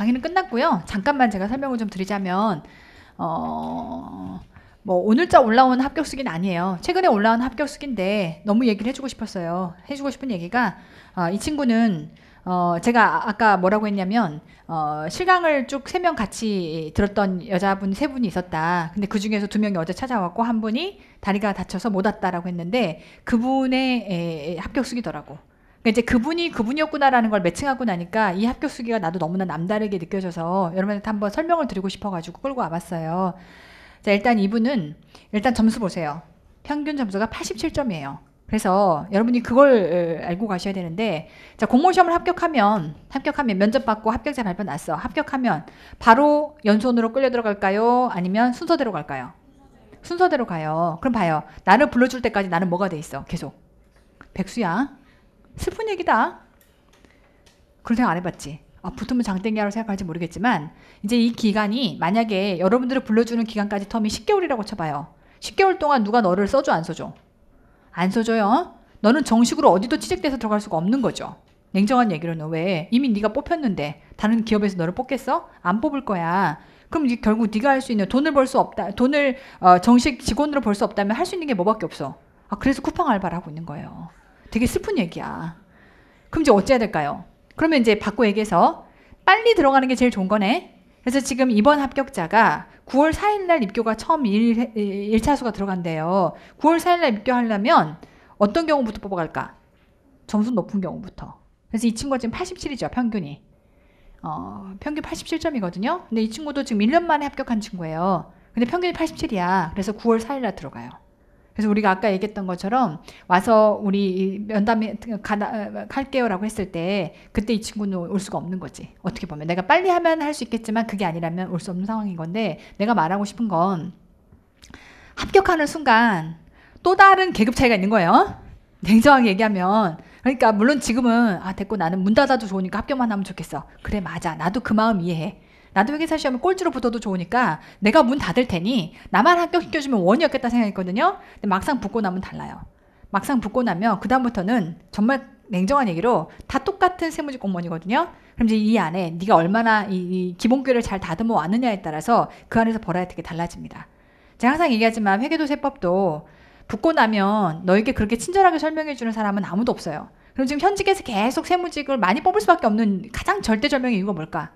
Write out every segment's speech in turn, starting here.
강의는 끝났고요. 잠깐만 제가 설명을 좀 드리자면 뭐 오늘자 올라온 합격수기는 아니에요. 최근에 올라온 합격수기인데 너무 얘기를 해주고 싶었어요. 해주고 싶은 얘기가 이 친구는 제가 아까 뭐라고 했냐면 실강을 쭉 3명 같이 들었던 여자분 3분이 있었다. 근데 그 중에서 2명이 어제 찾아왔고 한 분이 다리가 다쳐서 못 왔다라고 했는데 그분의 합격수기더라고. 그러니까 이제 그분이 그분이었구나라는 걸 매칭하고 나니까 이 합격수기가 나도 너무나 남다르게 느껴져서 여러분한테 한번 설명을 드리고 싶어가지고 끌고 와봤어요. 자, 일단 이분은 일단 점수 보세요. 평균 점수가 87점이에요. 그래서 여러분이 그걸 알고 가셔야 되는데, 자, 공무원시험을 합격하면 면접 받고 합격자 발표 났어. 합격하면 바로 연수원으로 끌려 들어갈까요? 아니면 순서대로 갈까요? 순서대로 가요. 그럼 봐요. 나를 불러줄 때까지 나는 뭐가 돼 있어? 계속 백수야. 슬픈 얘기다. 그런 생각 안 해봤지? 붙으면 장땡이라고 생각할지 모르겠지만 이제 이 기간이 만약에 여러분들을 불러주는 기간까지 텀이 10개월이라고 쳐봐요. 10개월 동안 누가 너를 써줘 안 써줘? 안 써줘요. 너는 정식으로 어디도 취직돼서 들어갈 수가 없는 거죠. 냉정한 얘기로는. 왜? 이미 네가 뽑혔는데 다른 기업에서 너를 뽑겠어? 안 뽑을 거야. 그럼 결국 네가 할 수 있는 돈을 벌 수 없다. 돈을 정식 직원으로 벌 수 없다면 할 수 있는 게 뭐밖에 없어. 그래서 쿠팡 알바를 하고 있는 거예요. 되게 슬픈 얘기야. 그럼 이제 어찌해야 될까요? 그러면 이제 바꿔 얘기해서 빨리 들어가는 게 제일 좋은 거네. 그래서 지금 이번 합격자가 9월 4일날 입교가 처음 1차수가 들어간대요. 9월 4일날 입교하려면 어떤 경우부터 뽑아갈까? 점수 높은 경우부터. 그래서 이 친구가 지금 87이죠. 평균이. 평균 87점이거든요. 근데 이 친구도 지금 1년 만에 합격한 친구예요. 근데 평균이 87이야. 그래서 9월 4일날 들어가요. 그래서 우리가 아까 얘기했던 것처럼 와서 우리 면담에 갈게요라고 했을 때 그때 이 친구는 올 수가 없는 거지. 어떻게 보면 내가 빨리 하면 할 수 있겠지만 그게 아니라면 올 수 없는 상황인 건데, 내가 말하고 싶은 건 합격하는 순간 또 다른 계급 차이가 있는 거예요. 냉정하게 얘기하면. 그러니까 물론 지금은 됐고 나는 문 닫아도 좋으니까 합격만 하면 좋겠어. 그래, 맞아. 나도 그 마음 이해해. 나도 회계사 시험에 꼴찌로 붙어도 좋으니까 내가 문 닫을 테니 나만 합격시켜주면 원이었겠다 생각했거든요. 근데 막상 붙고 나면 달라요. 막상 붙고 나면 그 다음부터는 정말 냉정한 얘기로 다 똑같은 세무직 공무원이거든요. 그럼 이제 이 안에 네가 얼마나 이 기본교를 잘 다듬어 왔느냐에 따라서 그 안에서 벌어야 되게 달라집니다. 제가 항상 얘기하지만 회계도세법도 붙고 나면 너에게 그렇게 친절하게 설명해주는 사람은 아무도 없어요. 그럼 지금 현직에서 계속 세무직을 많이 뽑을 수밖에 없는 가장 절대절명의 이유가 뭘까?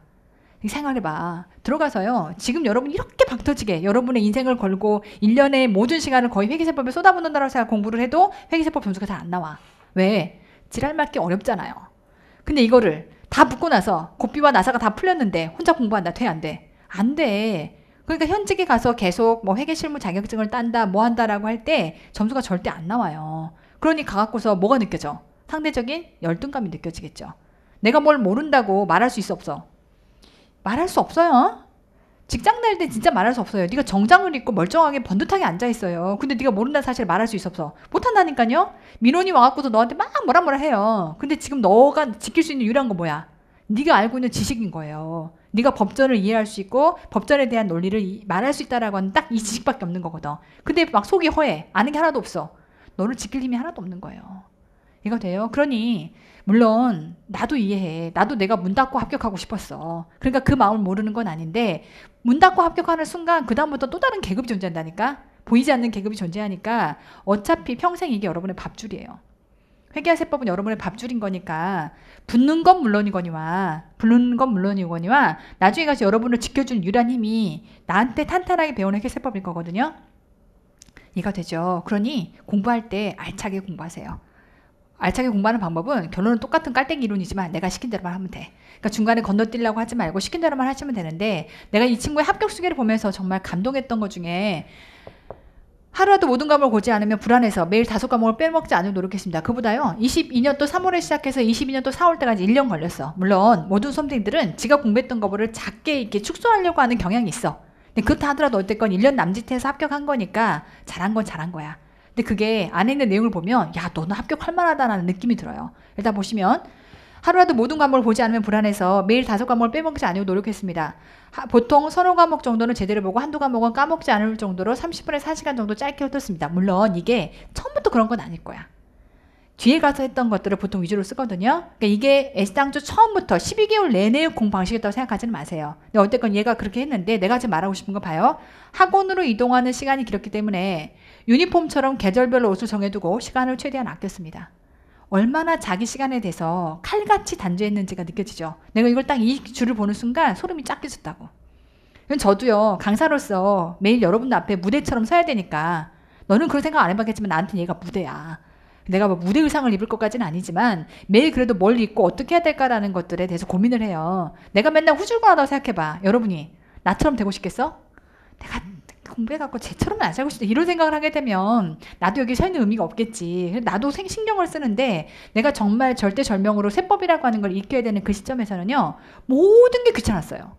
생각해봐. 들어가서요. 지금 여러분 이렇게 박터지게 여러분의 인생을 걸고 1년의 모든 시간을 거의 회계세법에 쏟아붓는다고 생각 공부를 해도 회계세법 점수가 잘 안 나와. 왜? 지랄 맞기 어렵잖아요. 근데 이거를 다 붙고 나서 고비와 나사가 다 풀렸는데 혼자 공부한다. 돼? 안 돼? 안 돼. 그러니까 현직에 가서 계속 뭐 회계실무 자격증을 딴다 뭐 한다라고 할 때 점수가 절대 안 나와요. 그러니 가갖고서 뭐가 느껴져? 상대적인 열등감이 느껴지겠죠. 내가 뭘 모른다고 말할 수 있어 없어? 말할 수 없어요. 직장 다닐 때 진짜 말할 수 없어요. 네가 정장을 입고 멀쩡하게 번듯하게 앉아있어요. 근데 네가 모른다는 사실을 말할 수 있어 없어? 못한다니까요. 민원이 와갖고도 너한테 막 뭐라 해요. 근데 지금 너가 지킬 수 있는 유일한 건 뭐야? 네가 알고 있는 지식인 거예요. 네가 법전을 이해할 수 있고 법전에 대한 논리를 말할 수 있다라고 하는 딱 이 지식밖에 없는 거거든. 근데 막 속이 허해. 아는 게 하나도 없어. 너를 지킬 힘이 하나도 없는 거예요. 이거 돼요? 그러니 물론 나도 이해해. 나도 내가 문 닫고 합격하고 싶었어. 그러니까 그 마음을 모르는 건 아닌데 문 닫고 합격하는 순간 그 다음부터 또 다른 계급이 존재한다니까. 보이지 않는 계급이 존재하니까 어차피 평생 이게 여러분의 밥줄이에요. 회계세법은 여러분의 밥줄인 거니까 붙는 건 물론이거니와 붙는 건 물론이거니와 나중에 가서 여러분을 지켜준 유일한 힘이 나한테 탄탄하게 배운 회계세법일 거거든요. 이해가 되죠? 그러니 공부할 때 알차게 공부하세요. 알차게 공부하는 방법은 결론은 똑같은 깔때기 이론이지만 내가 시킨 대로만 하면 돼. 그러니까 중간에 건너뛰려고 하지 말고 시킨 대로만 하시면 되는데, 내가 이 친구의 합격 수계를 보면서 정말 감동했던 것 중에 하루라도 모든 과목을 고지 않으면 불안해서 매일 5과목을 빼먹지 않으려 노력했습니다. 그보다요 22년도 3월에 시작해서 22년도 4월 때까지 1년 걸렸어. 물론 모든 수험생들은 지가 공부했던 거를 작게 이렇게 축소하려고 하는 경향이 있어. 근데 그렇다 하더라도 어쨌건 1년 남짓해서 합격한 거니까 잘한 건 잘한 거야. 근데 그게 안에 있는 내용을 보면 야, 너는 합격할 만하다라는 느낌이 들어요. 일단 보시면 하루라도 모든 과목을 보지 않으면 불안해서 매일 5과목을 빼먹지 않으려 노력했습니다. 보통 서너 과목 정도는 제대로 보고 한두 과목은 까먹지 않을 정도로 30분에서 1시간 정도 짧게 훑었습니다. 물론 이게 처음부터 그런 건 아닐 거야. 뒤에 가서 했던 것들을 보통 위주로 쓰거든요. 그러니까 이게 애시당초 처음부터 12개월 내내 공 방식이었다고 생각하지는 마세요. 근데 어쨌건 얘가 그렇게 했는데 내가 지금 말하고 싶은 거 봐요. 학원으로 이동하는 시간이 길었기 때문에 유니폼처럼 계절별로 옷을 정해두고 시간을 최대한 아꼈습니다. 얼마나 자기 시간에 대해서 칼같이 단죄했는지가 느껴지죠. 내가 이걸 딱 이 줄을 보는 순간 소름이 쫙 끼쳤다고. 저도요, 강사로서 매일 여러분들 앞에 무대처럼 서야 되니까 너는 그런 생각 안 해봤겠지만 나한테는 얘가 무대야. 내가 뭐 무대 의상을 입을 것까지는 아니지만 매일 그래도 뭘 입고 어떻게 해야 될까라는 것들에 대해서 고민을 해요. 내가 맨날 후줄근하다고 생각해봐. 여러분이 나처럼 되고 싶겠어? 내가 공부해갖고 쟤처럼은 안 살고 싶다 이런 생각을 하게 되면 나도 여기 서 있는 의미가 없겠지. 나도 신경을 쓰는데 내가 정말 절대절명으로 세법이라고 하는 걸 익혀야 되는 그 시점에서는요, 모든 게 귀찮았어요.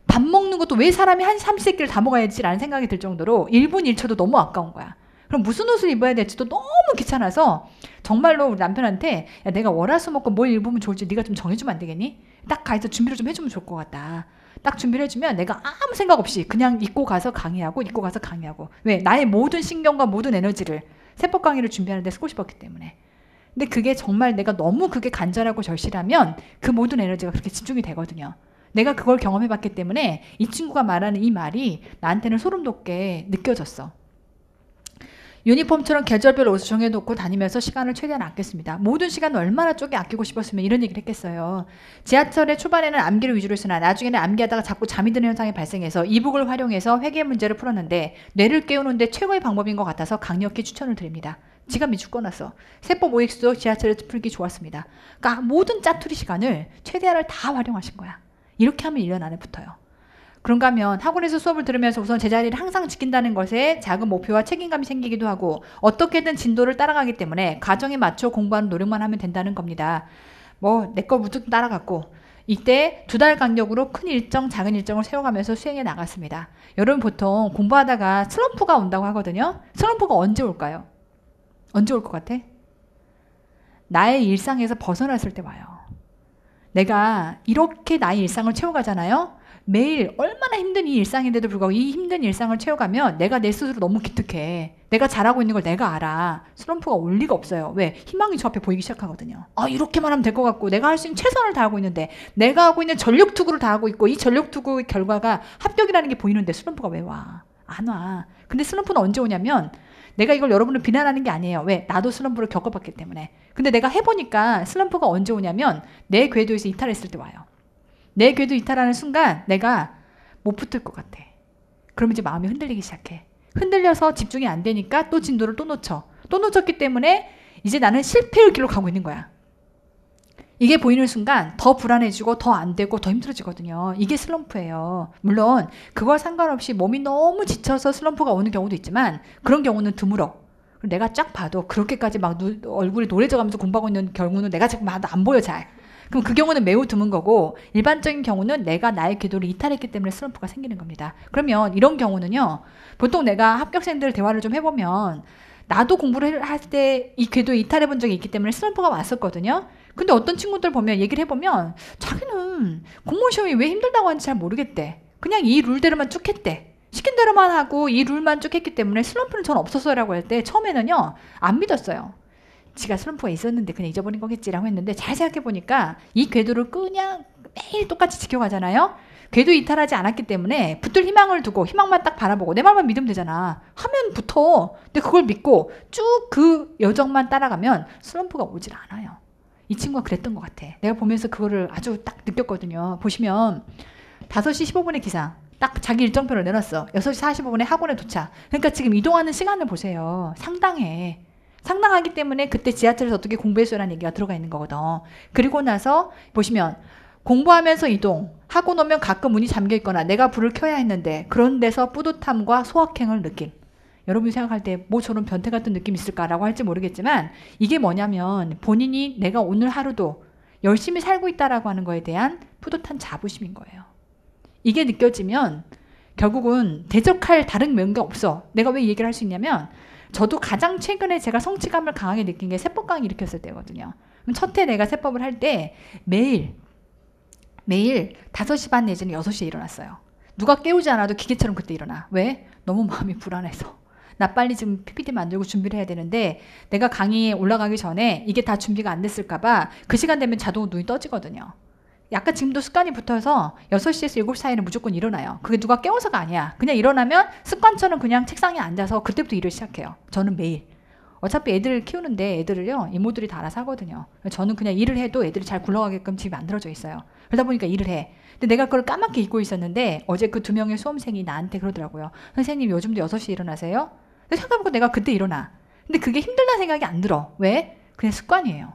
밥 먹는 것도 왜 사람이 한 삼시세끼를 다 먹어야지라는 생각이 들 정도로 1분 1초도 너무 아까운 거야. 그럼 무슨 옷을 입어야 될지도 너무 귀찮아서 정말로 우리 남편한테 야, 내가 월화수목금 뭘 입으면 좋을지 네가 좀 정해주면 안 되겠니? 딱 가서 준비를 좀 해주면 좋을 것 같다. 딱 준비를 해주면 내가 아무 생각 없이 그냥 입고 가서 강의하고 입고 가서 강의하고. 왜? 나의 모든 신경과 모든 에너지를 세법 강의를 준비하는 데 쓰고 싶었기 때문에. 근데 그게 정말 내가 너무 그게 간절하고 절실하면 그 모든 에너지가 그렇게 집중이 되거든요. 내가 그걸 경험해봤기 때문에 이 친구가 말하는 이 말이 나한테는 소름 돋게 느껴졌어. 유니폼처럼 계절별 옷을 정해놓고 다니면서 시간을 최대한 아꼈습니다. 모든 시간을 얼마나 쪼개 아끼고 싶었으면 이런 얘기를 했겠어요. 지하철의 초반에는 암기를 위주로 했으나 나중에는 암기하다가 자꾸 잠이 드는 현상이 발생해서 이북을 활용해서 회계 문제를 풀었는데 뇌를 깨우는데 최고의 방법인 것 같아서 강력히 추천을 드립니다. 지갑 미축 꺼놨어. 세법 OX도 지하철에서 풀기 좋았습니다. 그러니까 모든 짜투리 시간을 최대한을 다 활용하신 거야. 이렇게 하면 1년 안에 붙어요. 그런가 하면 학원에서 수업을 들으면서 우선 제자리를 항상 지킨다는 것에 작은 목표와 책임감이 생기기도 하고 어떻게든 진도를 따라가기 때문에 가정에 맞춰 공부하는 노력만 하면 된다는 겁니다. 뭐 내 거 무조건 따라갔고 이때 2달 간격으로 큰 일정, 작은 일정을 세워가면서 수행해 나갔습니다. 여러분 보통 공부하다가 슬럼프가 온다고 하거든요. 슬럼프가 언제 올까요? 언제 올 것 같아? 나의 일상에서 벗어났을 때 와요. 내가 이렇게 나의 일상을 채워가잖아요. 매일 얼마나 힘든 이 일상인데도 불구하고 이 힘든 일상을 채워가면 내가 내 스스로 너무 기특해. 내가 잘하고 있는 걸 내가 알아. 슬럼프가 올 리가 없어요. 왜? 희망이 저 앞에 보이기 시작하거든요. 아, 이렇게만 하면 될 것 같고 내가 할 수 있는 최선을 다하고 있는데 내가 하고 있는 전력투구를 다하고 있고 이 전력투구의 결과가 합격이라는 게 보이는데 슬럼프가 왜 와? 안 와. 근데 슬럼프는 언제 오냐면 내가 이걸 여러분을 비난하는 게 아니에요. 왜? 나도 슬럼프를 겪어봤기 때문에. 근데 내가 해보니까 슬럼프가 언제 오냐면 내 궤도에서 이탈했을 때 와요. 내 궤도 이탈하는 순간 내가 못 붙을 것 같아. 그럼 이제 마음이 흔들리기 시작해. 흔들려서 집중이 안 되니까 또 진도를 또 놓쳐. 또 놓쳤기 때문에 이제 나는 실패의 길로 가고 있는 거야. 이게 보이는 순간 더 불안해지고 더 안 되고 더 힘들어지거든요. 이게 슬럼프예요. 물론 그걸 상관없이 몸이 너무 지쳐서 슬럼프가 오는 경우도 있지만 그런 경우는 드물어. 내가 쫙 봐도 그렇게까지 막 얼굴이 노래져가면서 공부하고 있는 경우는 내가 지금 봐도 안 보여 잘. 그럼 그 경우는 매우 드문 거고 일반적인 경우는 내가 나의 궤도를 이탈했기 때문에 슬럼프가 생기는 겁니다. 그러면 이런 경우는요. 보통 내가 합격생들 대화를 좀 해보면 나도 공부를 할 때 이 궤도 이탈해 본 적이 있기 때문에 슬럼프가 왔었거든요. 근데 어떤 친구들 보면 얘기를 해보면 자기는 공무원 시험이 왜 힘들다고 하는지 잘 모르겠대. 그냥 이 룰대로만 쭉 했대. 시킨 대로만 하고 이 룰만 쭉 했기 때문에 슬럼프는 전 없었어요 라고 할 때 처음에는요. 안 믿었어요. 지가 슬럼프가 있었는데 그냥 잊어버린 거겠지라고 했는데 잘 생각해보니까 이 궤도를 그냥 매일 똑같이 지켜가잖아요. 궤도 이탈하지 않았기 때문에 붙을 희망을 두고 희망만 딱 바라보고 내 말만 믿으면 되잖아. 하면 붙어. 근데 그걸 믿고 쭉 그 여정만 따라가면 슬럼프가 오질 않아요. 이 친구가 그랬던 것 같아. 내가 보면서 그거를 아주 딱 느꼈거든요. 보시면 5시 15분에 기상. 딱 자기 일정표를 내놨어. 6시 45분에 학원에 도착. 그러니까 지금 이동하는 시간을 보세요. 상당해. 상당하기 때문에 그때 지하철에서 어떻게 공부했어라는 얘기가 들어가 있는 거거든. 그리고 나서 보시면 공부하면서 이동, 하고 나면 가끔 문이 잠겨 있거나 내가 불을 켜야 했는데 그런 데서 뿌듯함과 소확행을 느낌. 여러분이 생각할 때 뭐 저런 변태 같은 느낌이 있을까라고 할지 모르겠지만 이게 뭐냐면 본인이 내가 오늘 하루도 열심히 살고 있다라고 하는 거에 대한 뿌듯한 자부심인 거예요. 이게 느껴지면 결국은 대적할 다른 면가 없어. 내가 왜 이 얘기를 할 수 있냐면 저도 가장 최근에 제가 성취감을 강하게 느낀 게 세법 강의 일으켰을 때거든요. 그럼 첫해 내가 세법을 할 때 매일 5시 반 내지는 6시에 일어났어요. 누가 깨우지 않아도 기계처럼 그때 일어나. 왜? 너무 마음이 불안해서. 나 빨리 지금 PPT 만들고 준비를 해야 되는데 내가 강의에 올라가기 전에 이게 다 준비가 안 됐을까봐 그 시간 되면 자동으로 눈이 떠지거든요. 약간 지금도 습관이 붙어서 6시에서 7시 사이에는 무조건 일어나요. 그게 누가 깨워서가 아니야. 그냥 일어나면 습관처럼 그냥 책상에 앉아서 그때부터 일을 시작해요. 저는 매일. 어차피 애들 키우는데 애들을요 이모들이 다 알아서 하거든요. 저는 그냥 일을 해도 애들이 잘 굴러가게끔 집이 만들어져 있어요. 그러다 보니까 일을 해. 근데 내가 그걸 까맣게 잊고 있었는데 어제 그 2명의 수험생이 나한테 그러더라고요. 선생님 요즘도 6시에 일어나세요? 근데 생각해보니까 내가 그때 일어나. 근데 그게 힘들다는 생각이 안 들어. 왜? 그냥 습관이에요.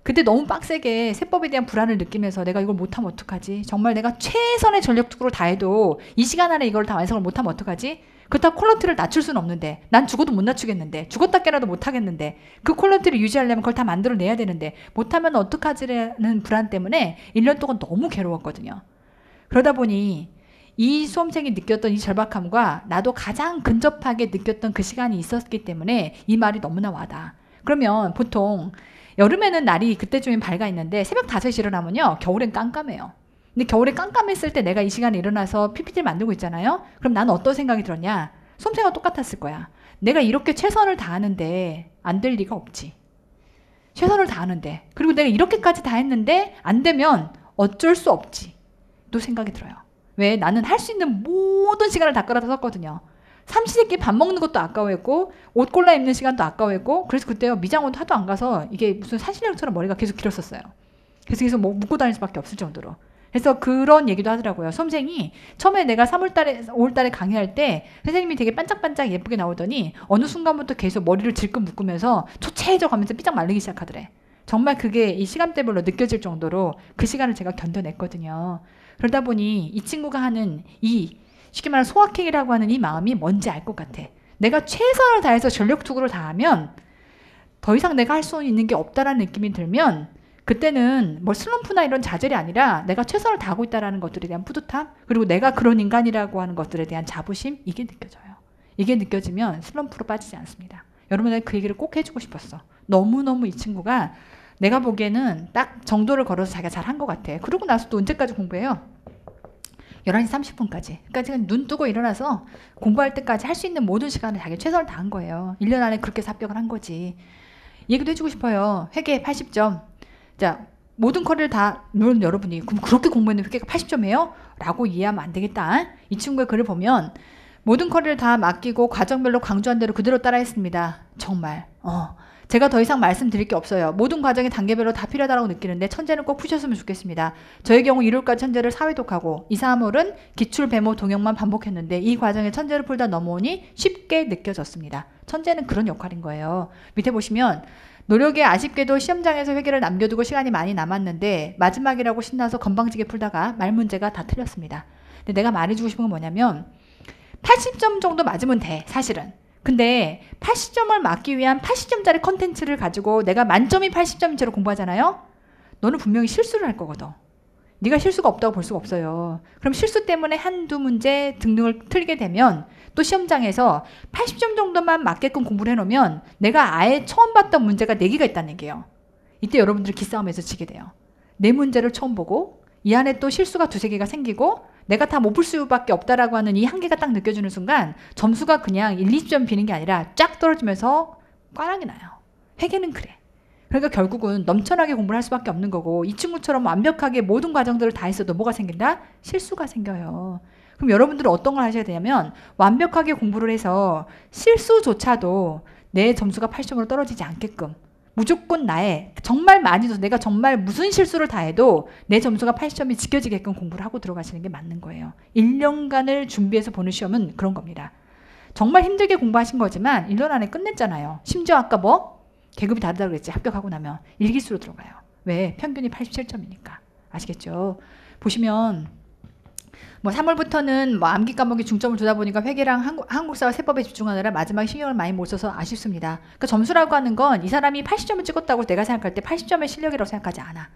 그때 너무 빡세게 세법에 대한 불안을 느끼면서 내가 이걸 못하면 어떡하지? 정말 내가 최선의 전력적으로 다 해도 이 시간 안에 이걸 다 완성을 못하면 어떡하지? 그렇다고 퀄리티를 낮출 수는 없는데 난 죽어도 못 낮추겠는데 죽었다 깨라도 못하겠는데 그 퀄리티를 유지하려면 그걸 다 만들어내야 되는데 못하면 어떡하지라는 불안 때문에 1년 동안 너무 괴로웠거든요. 그러다 보니 이 수험생이 느꼈던 이 절박함과 나도 가장 근접하게 느꼈던 그 시간이 있었기 때문에 이 말이 너무나 와닿아. 그러면 보통 여름에는 날이 그때쯤엔 밝아 있는데 새벽 5시 일어나면요 겨울엔 깜깜해요. 근데 겨울에 깜깜했을 때 내가 이 시간에 일어나서 PPT를 만들고 있잖아요. 그럼 나는 어떤 생각이 들었냐? 수험생과 똑같았을 거야. 내가 이렇게 최선을 다하는데 안 될 리가 없지. 최선을 다하는데 그리고 내가 이렇게까지 다 했는데 안 되면 어쩔 수 없지. 또 생각이 들어요. 왜? 나는 할 수 있는 모든 시간을 다 끌어다 썼거든요. 삼시세끼 밥 먹는 것도 아까워했고 옷 골라 입는 시간도 아까워했고 그래서 그때요 미장원도 하도 안 가서 이게 무슨 산신령처럼 머리가 계속 길었었어요. 그래서 계속 묶고 다닐 수밖에 없을 정도로. 그래서 그런 얘기도 하더라고요. 수험생이 처음에 내가 3월달에 5월달에 강의할 때 선생님이 되게 반짝반짝 예쁘게 나오더니 어느 순간부터 계속 머리를 질끈 묶으면서 초췌해져 가면서 삐짝 말리기 시작하더래. 정말 그게 이 시간대별로 느껴질 정도로 그 시간을 제가 견뎌냈거든요. 그러다 보니 이 친구가 하는 이 쉽게 말하면 소확행이라고 하는 이 마음이 뭔지 알 것 같아. 내가 최선을 다해서 전력 투구를 다하면 더 이상 내가 할 수 있는 게 없다라는 느낌이 들면 그때는 뭐 슬럼프나 이런 좌절이 아니라 내가 최선을 다하고 있다는 것들에 대한 뿌듯함 그리고 내가 그런 인간이라고 하는 것들에 대한 자부심 이게 느껴져요. 이게 느껴지면 슬럼프로 빠지지 않습니다. 여러분에게 그 얘기를 꼭 해주고 싶었어. 너무너무 이 친구가 내가 보기에는 딱 정도를 걸어서 자기가 잘한 것 같아. 그러고 나서 또 언제까지 공부해요? 11시 30분까지. 그러니까 제가 눈 뜨고 일어나서 공부할 때까지 할 수 있는 모든 시간을 자기 최선을 다한 거예요. 1년 안에 그렇게 해서 합격을 한 거지. 얘기도 해주고 싶어요. 회계 80점. 자, 모든 컬을 다, 물론 여러분이 그럼 그렇게 공부했는데 회계가 80점이에요? 라고 이해하면 안 되겠다. 이 친구의 글을 보면 모든 컬을 다 맡기고 과정별로 강조한 대로 그대로 따라했습니다. 정말. 제가 더 이상 말씀드릴 게 없어요. 모든 과정이 단계별로 다 필요하다고 느끼는데 천재는 꼭 푸셨으면 좋겠습니다. 저의 경우 1홀까지 천재를 4회독하고 2, 3홀은 기출, 배모, 동영만 반복했는데 이 과정에 천재를 풀다 넘어오니 쉽게 느껴졌습니다. 천재는 그런 역할인 거예요. 밑에 보시면 노력에 아쉽게도 시험장에서 회계를 남겨두고 시간이 많이 남았는데 마지막이라고 신나서 건방지게 풀다가 말 문제가 다 틀렸습니다. 근데 내가 말해주고 싶은 건 뭐냐면 80점 정도 맞으면 돼. 사실은. 근데 80점을 맞기 위한 80점짜리 컨텐츠를 가지고 내가 만점이 80점인 채로 공부하잖아요. 너는 분명히 실수를 할 거거든. 네가 실수가 없다고 볼 수가 없어요. 그럼 실수 때문에 한두 문제 등등을 틀게 되면 또 시험장에서 80점 정도만 맞게끔 공부를 해놓으면 내가 아예 처음 봤던 문제가 4개가 있다는 얘기예요. 이때 여러분들이 기싸움에서 지게 돼요. 4문제를 처음 보고 이 안에 또 실수가 2-3개가 생기고 내가 다 못 풀 수밖에 없다라고 하는 이 한계가 딱 느껴지는 순간 점수가 그냥 1, 20점 비는 게 아니라 쫙 떨어지면서 꽈랑이 나요. 회계는 그래. 그러니까 결국은 넘쳐나게 공부를 할 수밖에 없는 거고 이 친구처럼 완벽하게 모든 과정들을 다 했어도 뭐가 생긴다? 실수가 생겨요. 그럼 여러분들은 어떤 걸 하셔야 되냐면 완벽하게 공부를 해서 실수조차도 내 점수가 80점으로 떨어지지 않게끔 무조건 나의 정말 많이 도 내가 정말 무슨 실수를 다 해도 내 점수가 80점이 지켜지게끔 공부를 하고 들어가시는 게 맞는 거예요. 1년간을 준비해서 보는 시험은 그런 겁니다. 정말 힘들게 공부하신 거지만 1년 안에 끝냈잖아요. 심지어 아까 뭐? 계급이 다르다고 그랬지. 합격하고 나면 일기수로 들어가요. 왜? 평균이 87점이니까. 아시겠죠? 보시면 뭐 3월부터는 뭐 암기 과목에 중점을 두다 보니까 회계랑 한국사와 세법에 집중하느라 마지막에 신경을 많이 못 써서 아쉽습니다. 그러니까 점수라고 하는 건 이 사람이 80점을 찍었다고 내가 생각할 때 80점의 실력이라고 생각하지 않아.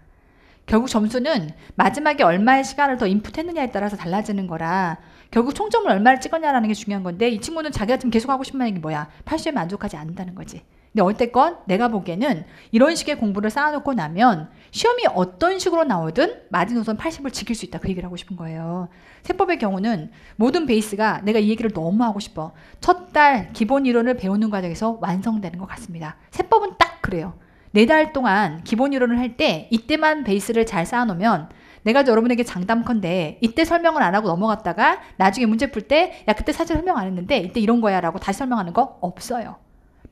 결국 점수는 마지막에 얼마의 시간을 더 인풋했느냐에 따라서 달라지는 거라 결국 총점을 얼마를 찍었냐라는 게 중요한 건데 이 친구는 자기가 지금 계속 하고 싶은 얘기 뭐야? 80점에 만족하지 않는다는 거지. 근데 어쨌건 내가 보기에는 이런 식의 공부를 쌓아놓고 나면 시험이 어떤 식으로 나오든 마지노선 80을 지킬 수 있다. 그 얘기를 하고 싶은 거예요. 세법의 경우는 모든 베이스가 내가 이 얘기를 너무 하고 싶어. 첫 달 기본 이론을 배우는 과정에서 완성되는 것 같습니다. 세법은 딱 그래요. 4달 동안 기본 이론을 할 때 이때만 베이스를 잘 쌓아놓으면 내가 여러분에게 장담컨대 이때 설명을 안 하고 넘어갔다가 나중에 문제 풀 때 야 그때 사실 설명 안 했는데 이때 이런 거야 라고 다시 설명하는 거 없어요.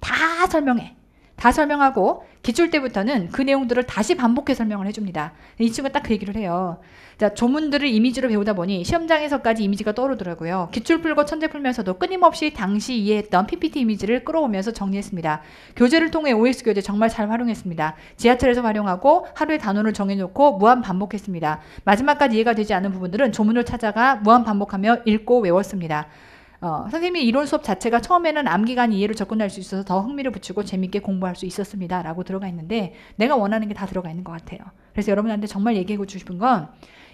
다 설명해. 다 설명하고 기출 때부터는 그 내용들을 다시 반복해 설명을 해줍니다. 이 친구가 딱 그 얘기를 해요. 자, 조문들을 이미지로 배우다 보니 시험장에서까지 이미지가 떠오르더라고요. 기출 풀고 천재 풀면서도 끊임없이 당시 이해했던 PPT 이미지를 끌어오면서 정리했습니다. 교재를 통해 OX 교재 정말 잘 활용했습니다. 지하철에서 활용하고 하루에 단원을 정해놓고 무한 반복했습니다. 마지막까지 이해가 되지 않은 부분들은 조문을 찾아가 무한 반복하며 읽고 외웠습니다. 선생님이 이론 수업 자체가 처음에는 암기간 이해로 접근할 수 있어서 더 흥미를 붙이고 재밌게 공부할 수 있었습니다. 라고 들어가 있는데 내가 원하는 게 다 들어가 있는 것 같아요. 그래서 여러분한테 정말 얘기하고 싶은 건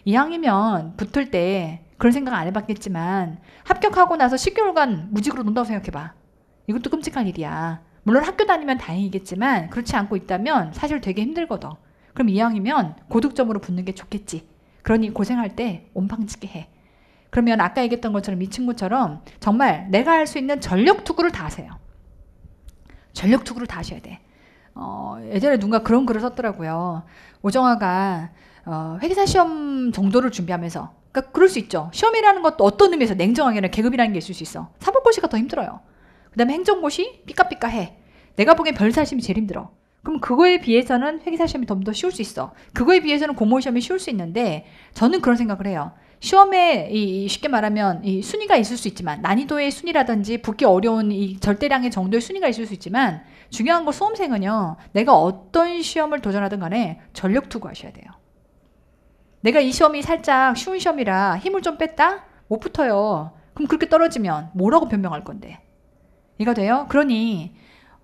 이왕이면 붙을 때 그런 생각 안 해봤겠지만 합격하고 나서 10개월간 무직으로 논다고 생각해봐. 이것도 끔찍한 일이야. 물론 학교 다니면 다행이겠지만 그렇지 않고 있다면 사실 되게 힘들거든. 그럼 이왕이면 고득점으로 붙는 게 좋겠지. 그러니 고생할 때 온방짓게 해. 그러면 아까 얘기했던 것처럼 이 친구처럼 정말 내가 할 수 있는 전력 투구를 다 하세요. 전력 투구를 다 하셔야 돼. 예전에 누가 그런 글을 썼더라고요. 오정아가 회계사 시험 정도를 준비하면서 그러니까 그럴 수 있죠. 시험이라는 것도 어떤 의미에서 냉정하게는 계급이라는 게 있을 수 있어. 사법고시가 더 힘들어요. 그 다음에 행정고시 삐까삐까해. 내가 보기엔 별사심이 제일 힘들어. 그럼 그거에 비해서는 회계사 시험이 좀 더 쉬울 수 있어. 그거에 비해서는 공무원 시험이 쉬울 수 있는데 저는 그런 생각을 해요. 시험에 쉽게 말하면 이 순위가 있을 수 있지만 난이도의 순위라든지 붙기 어려운 이 절대량의 정도의 순위가 있을 수 있지만 중요한 건 수험생은요. 내가 어떤 시험을 도전하든 간에 전력 투구하셔야 돼요. 내가 이 시험이 살짝 쉬운 시험이라 힘을 좀 뺐다? 못 붙어요. 그럼 그렇게 떨어지면 뭐라고 변명할 건데. 이해가 돼요? 그러니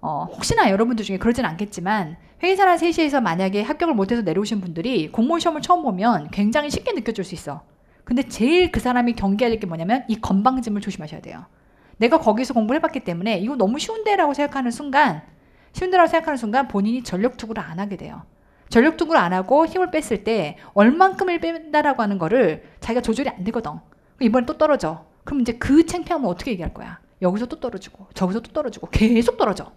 혹시나 여러분들 중에 그러진 않겠지만 회계사나 세시에서 만약에 합격을 못해서 내려오신 분들이 공무원 시험을 처음 보면 굉장히 쉽게 느껴질 수 있어. 근데 제일 그 사람이 경계해야 될 게 뭐냐면 이 건방짐을 조심하셔야 돼요. 내가 거기서 공부를 해봤기 때문에 이거 너무 쉬운데라고 생각하는 순간 본인이 전력투구를 안 하게 돼요. 전력투구를 안 하고 힘을 뺐을 때 얼만큼을 뺀다라고 하는 거를 자기가 조절이 안 되거든. 이번에 또 떨어져. 그럼 이제 그 창피함을 어떻게 얘기할 거야? 여기서 또 떨어지고 저기서 또 떨어지고 계속 떨어져.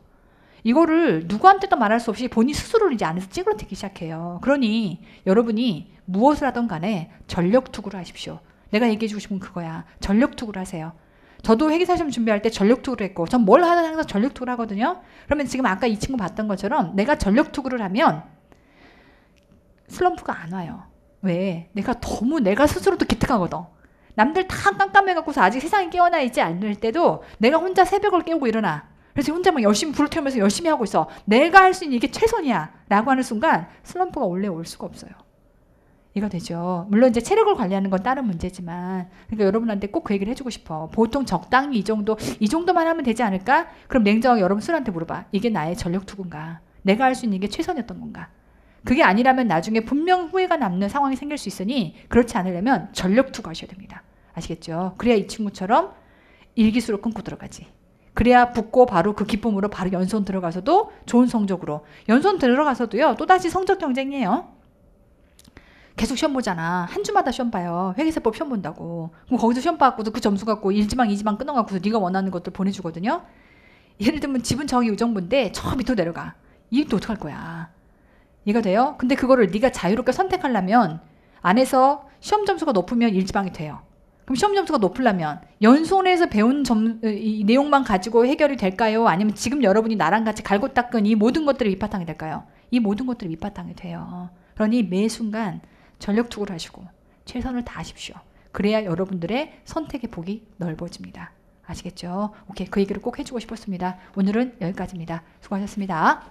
이거를 누구한테도 말할 수 없이 본인 스스로를 이제 안에서 찌그러뜨기 시작해요. 그러니 여러분이 무엇을 하든 간에 전력투구를 하십시오. 내가 얘기해주고 싶은 그거야. 전력투구를 하세요. 저도 회계사 시험 준비할 때 전력투구를 했고 전 뭘 하든 항상 전력투구를 하거든요. 그러면 지금 아까 이 친구 봤던 것처럼 내가 전력투구를 하면 슬럼프가 안 와요. 왜? 내가 스스로도 기특하거든. 남들 다 깜깜해갖고서 아직 세상에 깨어나 있지 않을 때도 내가 혼자 새벽을 깨우고 일어나. 그래서 혼자 막 열심히 불을 태우면서 열심히 하고 있어. 내가 할 수 있는 이게 최선이야 라고 하는 순간 슬럼프가 원래 올 수가 없어요. 이거 되죠. 물론 이제 체력을 관리하는 건 다른 문제지만 그러니까 여러분한테 꼭 그 얘기를 해주고 싶어. 보통 적당히 이 정도만 하면 되지 않을까? 그럼 냉정하게 여러분 스스로한테 물어봐. 이게 나의 전력 투구인가? 내가 할 수 있는 게 최선이었던 건가? 그게 아니라면 나중에 분명 후회가 남는 상황이 생길 수 있으니 그렇지 않으려면 전력 투구하셔야 됩니다. 아시겠죠? 그래야 이 친구처럼 일기수로 끊고 들어가지. 그래야 붙고 바로 그 기쁨으로 바로 연수원 들어가서도 좋은 성적으로. 연수원 들어가서도요. 또다시 성적 경쟁이에요. 계속 시험 보잖아. 한 주마다 시험 봐요. 회계사법 시험 본다고. 그럼 거기서 시험 봐갖고도 그 점수 갖고 1지망, 2지망 끊어갖고서 네가 원하는 것들 보내주거든요. 예를 들면 지분 정의 의정부인데 저 밑으로 내려가. 이게 어떡할 거야. 이해가 돼요? 근데 그거를 네가 자유롭게 선택하려면 안에서 시험 점수가 높으면 1지망이 돼요. 그럼 시험 점수가 높으려면 연수원에서 배운 이 내용만 가지고 해결이 될까요? 아니면 지금 여러분이 나랑 같이 갈고 닦은 이 모든 것들이 밑바탕이 될까요? 이 모든 것들이 밑바탕이 돼요. 그러니 매 순간 전력 투구를 하시고 최선을 다하십시오. 그래야 여러분들의 선택의 폭이 넓어집니다. 아시겠죠? 오케이, 그 얘기를 꼭 해주고 싶었습니다. 오늘은 여기까지입니다. 수고하셨습니다.